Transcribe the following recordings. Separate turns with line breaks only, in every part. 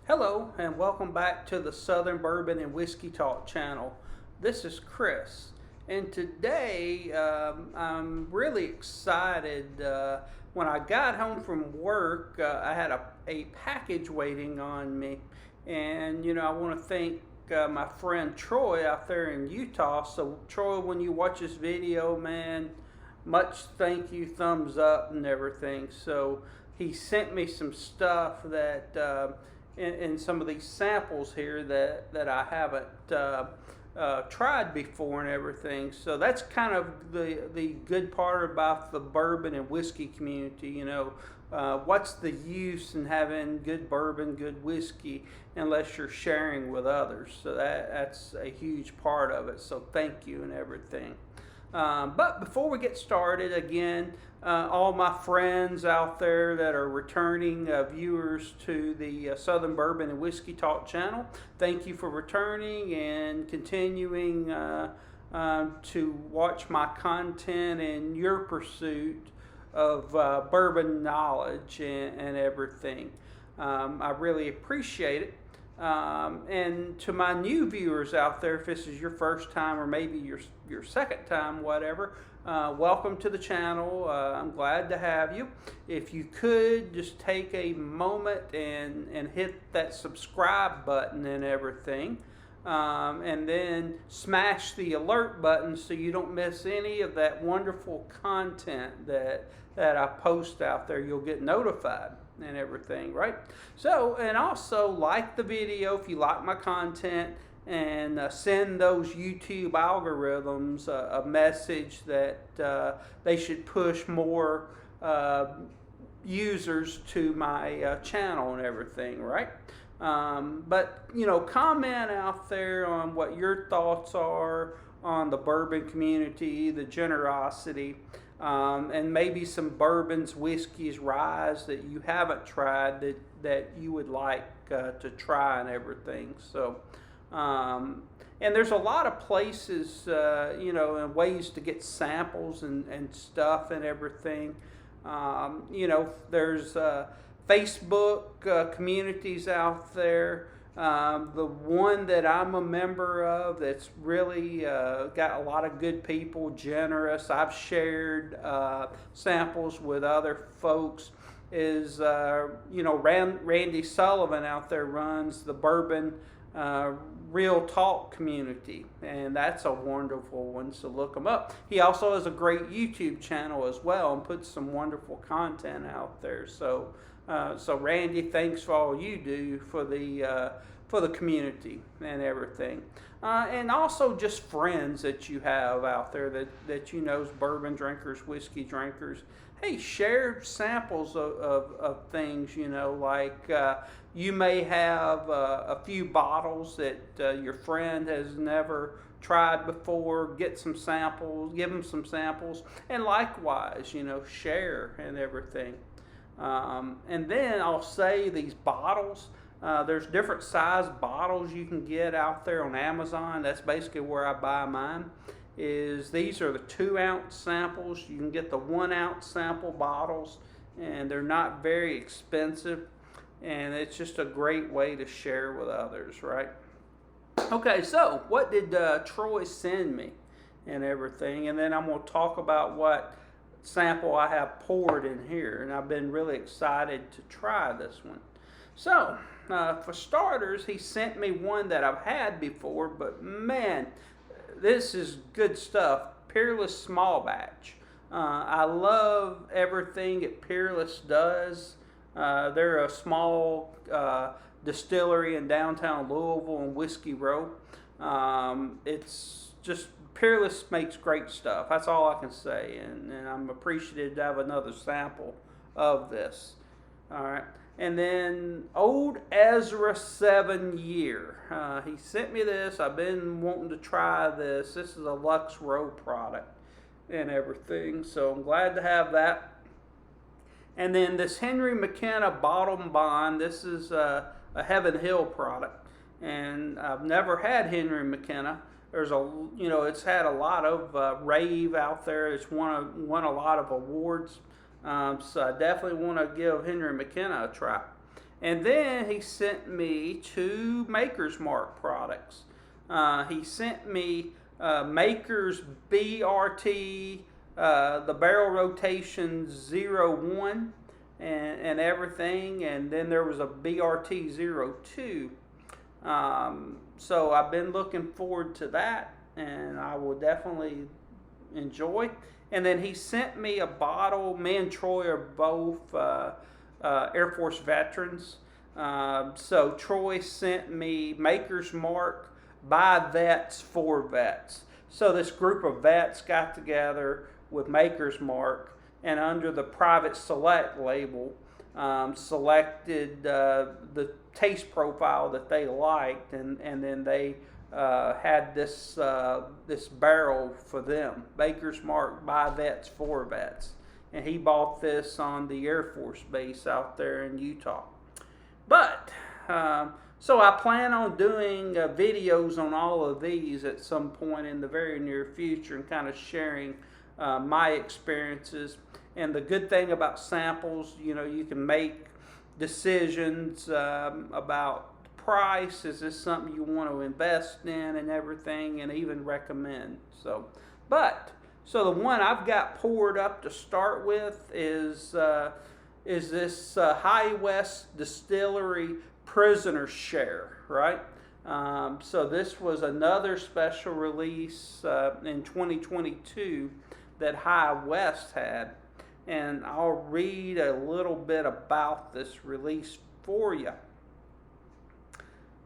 Hello and welcome back to the Southern Bourbon and Whiskey Talk channel. This is Chris, and today I'm really excited. When I got home from work, I had a package waiting on me, and I want to thank my friend Troy out there in Utah. So Troy, when you watch this video, man, much thank you, thumbs up and everything. So he sent me some stuff that in some of these samples here that I haven't tried before and everything. So that's kind of the good part about the bourbon and whiskey community. What's the use in having good bourbon, good whiskey, unless you're sharing with others? So that's a huge part of it. So thank you and everything. But before we get started, again, all my friends out there that are returning viewers to the Southern Bourbon and Whiskey Talk channel, thank you for returning and continuing to watch my content in your pursuit of bourbon knowledge and everything. I really appreciate it. And to my new viewers out there, if this is your first time or maybe your second time, whatever, welcome to the channel. I'm glad to have you. If you could just take a moment and hit that subscribe button and everything, and then smash the alert button so you don't miss any of that wonderful content that I post out there. You'll get notified and everything, right? So, and also like the video if you like my content, and send those YouTube algorithms a message that they should push more users to my channel and everything, right? But comment out there on what your thoughts are on the bourbon community, the generosity, and maybe some bourbons, whiskeys, ryes that you haven't tried that you would like to try and everything. So, and there's a lot of places, and ways to get samples and stuff and everything. There's Facebook communities out there. The one that I'm a member of that's really got a lot of good people, generous. I've shared samples with other folks. Is Randy Sullivan out there runs the Bourbon Real Talk community, and that's a wonderful one, so look him up. He also has a great YouTube channel as well and puts some wonderful content out there. So Randy, thanks for all you do for the community and everything, and also just friends that you have out there that bourbon drinkers, whiskey drinkers. Hey, share samples of things, like you may have a few bottles that your friend has never tried before. Get some samples, give them some samples, and likewise, share and everything. And then I'll say these bottles, there's different size bottles you can get out there on Amazon. That's basically where I buy mine. These are the 2-ounce samples. You can get the 1-ounce sample bottles, and they're not very expensive, and it's just a great way to share with others, right? Okay, so what did Troy send me and everything, and then I'm going to talk about what sample I have poured in here, and I've been really excited to try this one. So for starters, he sent me one that I've had before, but man, this is good stuff. Peerless Small Batch. I love everything that Peerless does. They're a small distillery in downtown Louisville on Whiskey Row. It's just, Peerless makes great stuff. That's all I can say, and I'm appreciative to have another sample of this. All right. And then Old Ezra 7 Year. He sent me this. I've been wanting to try this. This is a Lux Row product and everything, so I'm glad to have that. And then this Henry McKenna Bottom Bond. This is a Heaven Hill product, and I've never had Henry McKenna. There's it's had a lot of rave out there. It's won a lot of awards. So I definitely want to give Henry McKenna a try. And then he sent me 2 Maker's Mark products. He sent me Maker's BRT, the barrel rotation 01 and everything, and then there was a BRT 02. So I've been looking forward to that, and I will definitely enjoy. And then he sent me a bottle. Me and Troy are both Air Force veterans. So Troy sent me Maker's Mark by vets for vets. So this group of vets got together with Maker's Mark, and under the Private Select label, selected the taste profile that they liked, and then they had this barrel for them, Maker's Mark by vets for vets. And he bought this on the Air Force base out there in Utah. But so I plan on doing videos on all of these at some point in the very near future, and kind of sharing my experiences. And the good thing about samples, you can make decisions about price. Is this something you want to invest in and everything, and even recommend. So the one I've got poured up to start with is this High West Distillery Prisoner Share, right? So this was another special release in 2022 that High West had, and I'll read a little bit about this release for you.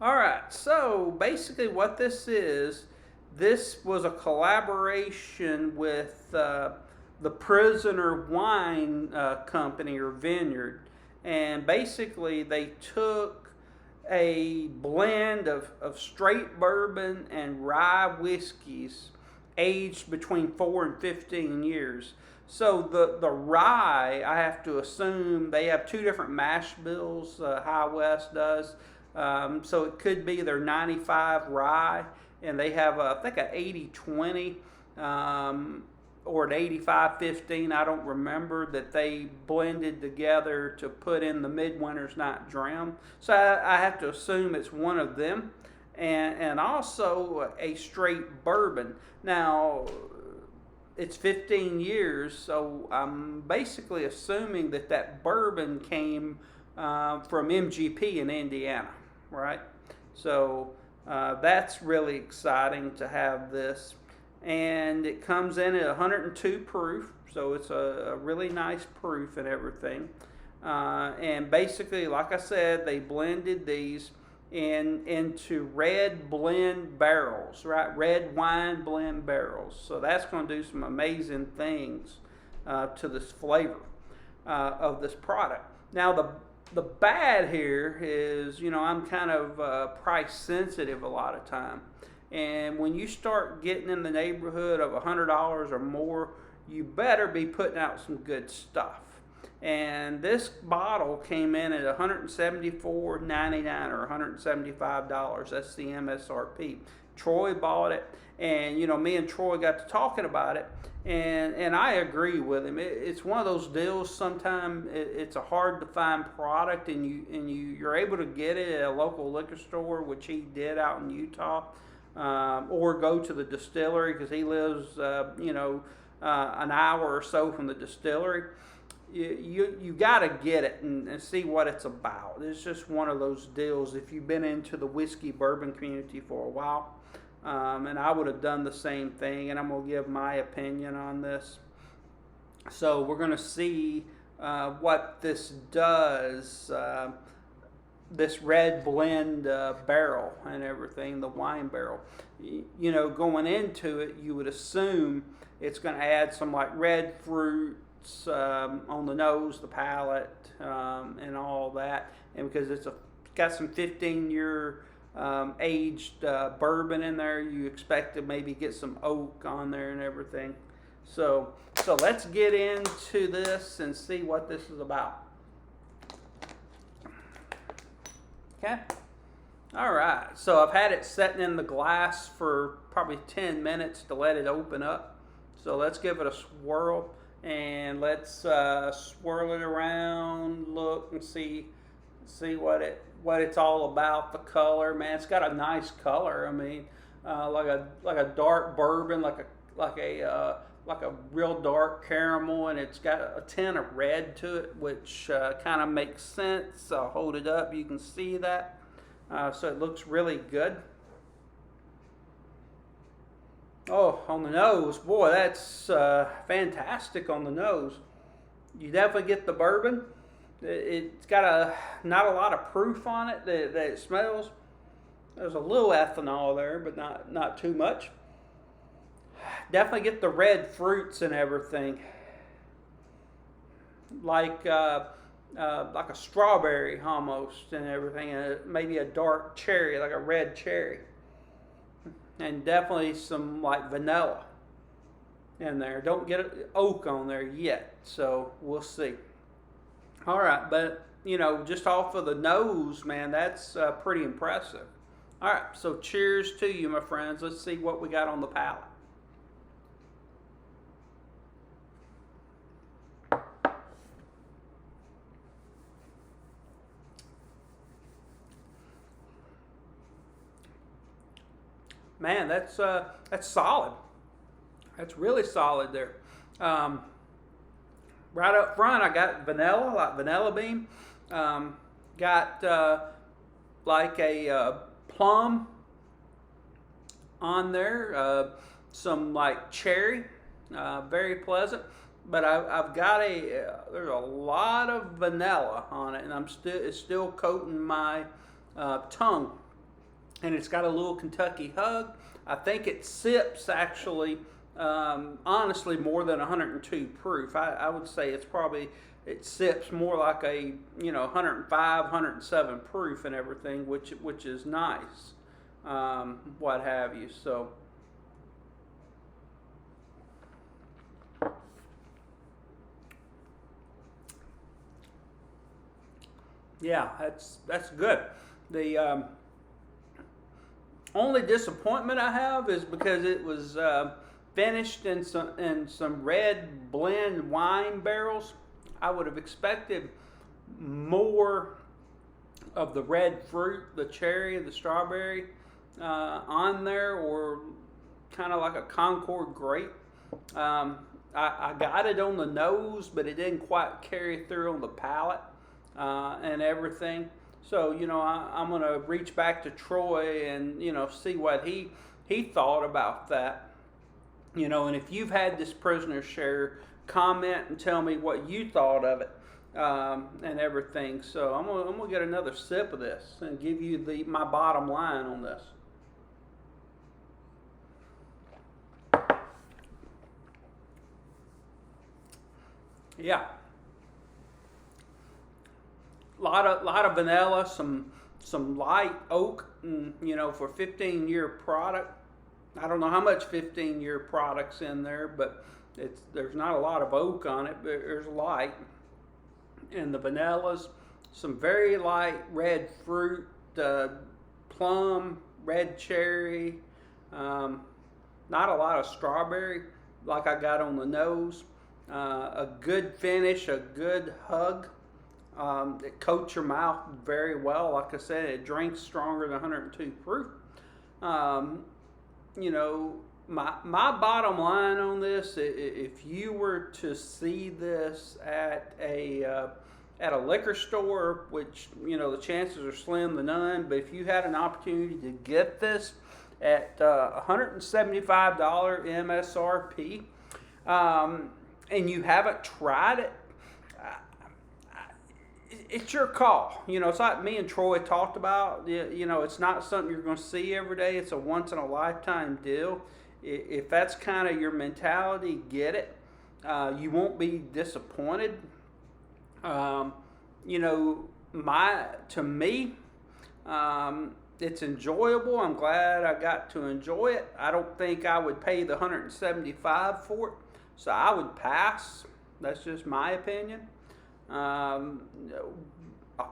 All right, so basically what this was a collaboration with the Prisoner Wine Company or Vineyard, and basically they took a blend of straight bourbon and rye whiskeys aged between 4 and 15 years. So the rye, I have to assume they have 2 different mash bills, High West does. So it could be their 95 rye, and they have I think an 80-20 or an 85-15, I don't remember, that they blended together to put in the Midwinter's Night Dram. So I have to assume it's one of them. And also a straight bourbon. Now, it's 15 years, so I'm basically assuming that bourbon came from MGP in Indiana, right? So that's really exciting to have this. And it comes in at 102 proof, so it's a really nice proof and everything. And basically, like I said, they blended these into red blend barrels, right? Red wine blend barrels. So that's going to do some amazing things to this flavor of this product. Now the bad here is, I'm kind of price sensitive a lot of time. And when you start getting in the neighborhood of $100 or more, you better be putting out some good stuff. And this bottle came in at $174.99 or $175. That's the MSRP. Troy bought it, and me and Troy got to talking about it, and I agree with him. It's one of those deals. Sometimes it's a hard to find product, and you're able to get it at a local liquor store, which he did out in Utah, or go to the distillery because he lives an hour or so from the distillery. You got to get it and see what it's about. It's just one of those deals if you've been into the whiskey bourbon community for a while. And I would have done the same thing, and I'm going to give my opinion on this. So we're going to see what this does, this red blend barrel and everything, the wine barrel. Going into it, you would assume it's going to add some like red fruit, on the nose, the palate, and all that, and because it's got some 15-year aged bourbon in there, you expect to maybe get some oak on there and everything. So let's get into this and see what this is about. Okay. All right. So I've had it sitting in the glass for probably 10 minutes to let it open up. So let's give it a swirl. And let's swirl it around, look and see See what it's all about. The color, man, it's got a nice color. I mean, like a dark bourbon, like a real dark caramel, and it's got a tint of red to it, which kind of makes sense. I'll hold it up, you can see that. So it looks really good. Oh, on the nose, boy, that's fantastic on the nose. You definitely get the bourbon. It's got not a lot of proof on it that it smells. There's a little ethanol there, but not too much. Definitely get the red fruits and everything, like a strawberry almost and everything, and maybe a dark cherry, like a red cherry, and definitely some like vanilla in there. Don't get oak on there yet, so we'll see. All right, but just off of the nose, man, that's pretty impressive. All right, so cheers to you, my friends. Let's see what we got on the palate. Man, that's solid. That's really solid there. Right up front, I got vanilla, like vanilla bean. Got like a plum on there. Some like cherry, very pleasant. But I've got there's a lot of vanilla on it, and it's still coating my tongue. And it's got a little Kentucky hug. I think it sips actually, honestly, more than 102 proof. I would say it sips more like a 105, 107 proof and everything, which is nice, what have you. So yeah, that's good. The only disappointment I have is because it was finished in some red blend wine barrels. I would have expected more of the red fruit, the cherry, the strawberry on there, or kind of like a Concord grape. I got it on the nose, but it didn't quite carry through on the palate and everything. So, I'm going to reach back to Troy and, see what he thought about that. And if you've had this prisoner share, comment and tell me what you thought of it and everything. So I'm gonna get another sip of this and give you my bottom line on this. Yeah. Lot of vanilla, some light oak, and, for 15-year product. I don't know how much 15-year product's in there, but there's not a lot of oak on it, but there's light. And the vanillas, some very light red fruit, plum, red cherry, not a lot of strawberry like I got on the nose. A good finish, a good hug. It coats your mouth very well. Like I said, it drinks stronger than 102 proof. My bottom line on this, if you were to see this at a liquor store, which the chances are slim to none, but if you had an opportunity to get this at $175 MSRP, and you haven't tried it, it's your call. It's like me and Troy talked about. It's not something you're going to see every day. It's a once in a lifetime deal. If that's kind of your mentality, get it. You won't be disappointed. To me, it's enjoyable. I'm glad I got to enjoy it. I don't think I would pay the $175 for it, so I would pass. That's just my opinion. A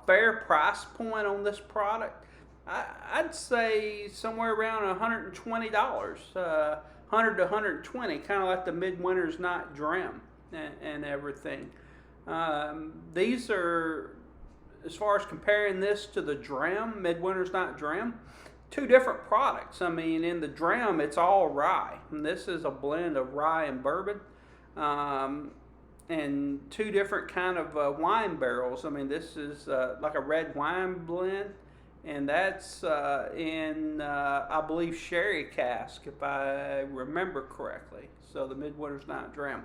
fair price point on this product, I'd say somewhere around $120, $100 to $120, kind of like the Midwinter's Night Dram and everything. These are as far as comparing this to the Dram, Midwinter's Night Dram, two different products. I mean, in the Dram, it's all rye. And this is a blend of rye and bourbon. And two different kind of wine barrels. I mean, this is like a red wine blend. And that's in, I believe, sherry cask, if I remember correctly. So the Midwinter's Night Dram.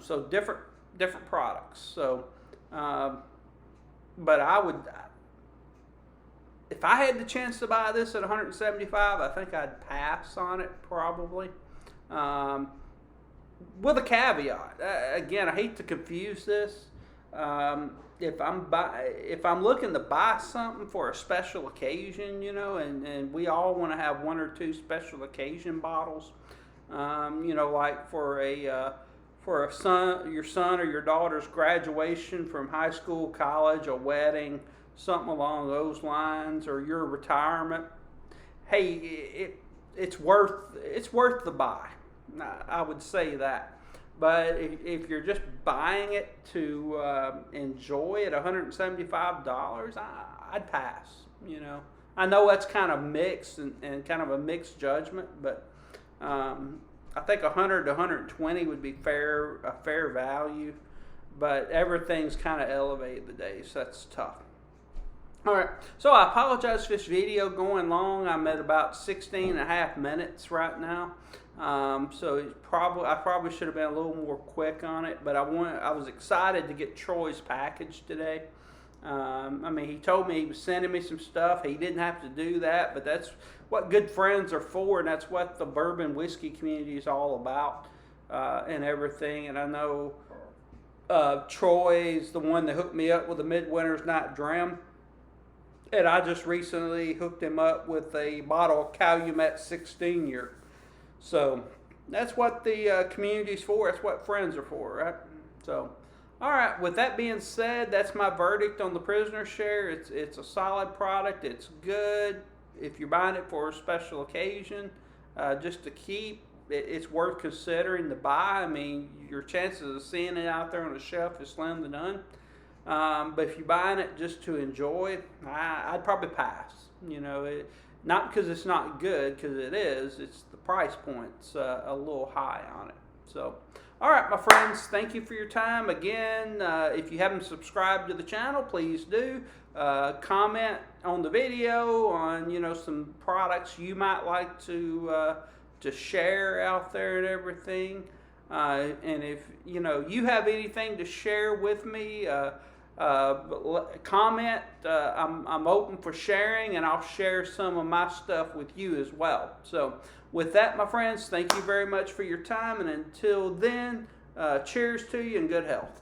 So different products. So, but I would, if I had the chance to buy this at $175, I think I'd pass on it probably. With a caveat, again, I hate to confuse this. If I'm looking to buy something for a special occasion, you know, and we all want to have one or two special occasion bottles, you know, like for your son or your daughter's graduation from high school, college, a wedding, something along those lines, or your retirement. Hey, it's worth the buy. I would say that. But if you're just buying it to enjoy at $175, I'd pass. You know, I know that's kind of mixed and kind of a mixed judgment, but I think 100 to 120 would be a fair value. But everything's kind of elevated today, so that's tough. All right, so I apologize for this video going long. I'm at about 16 and a half minutes right now. So I probably should have been a little more quick on it, but I was excited to get Troy's package today. I mean, he told me he was sending me some stuff. He didn't have to do that, but that's what good friends are for, and that's what the bourbon whiskey community is all about, and everything. And I know Troy's the one that hooked me up with the Midwinter's Night Dram. And I just recently hooked him up with a bottle of Calumet 16 year. So that's what the community's for. That's what friends are for, right? So, all right. With that being said, that's my verdict on the Prisoner Share. It's a solid product. It's good. If you're buying it for a special occasion, just to keep, it's worth considering to buy. I mean, your chances of seeing it out there on the shelf is slim to none. But if you're buying it just to enjoy, I'd probably pass. You know, not because it's not good, because it is. It's the price point's a little high on it. So, all right, my friends, thank you for your time. Again, if you haven't subscribed to the channel, please do. Comment on the video on, you know, some products you might like to share out there and everything. And if, you know, you have anything to share with me, comment. I'm open for sharing, and I'll share some of my stuff with you as well. So with that, my friends, thank you very much for your time, and until then, cheers to you and good health.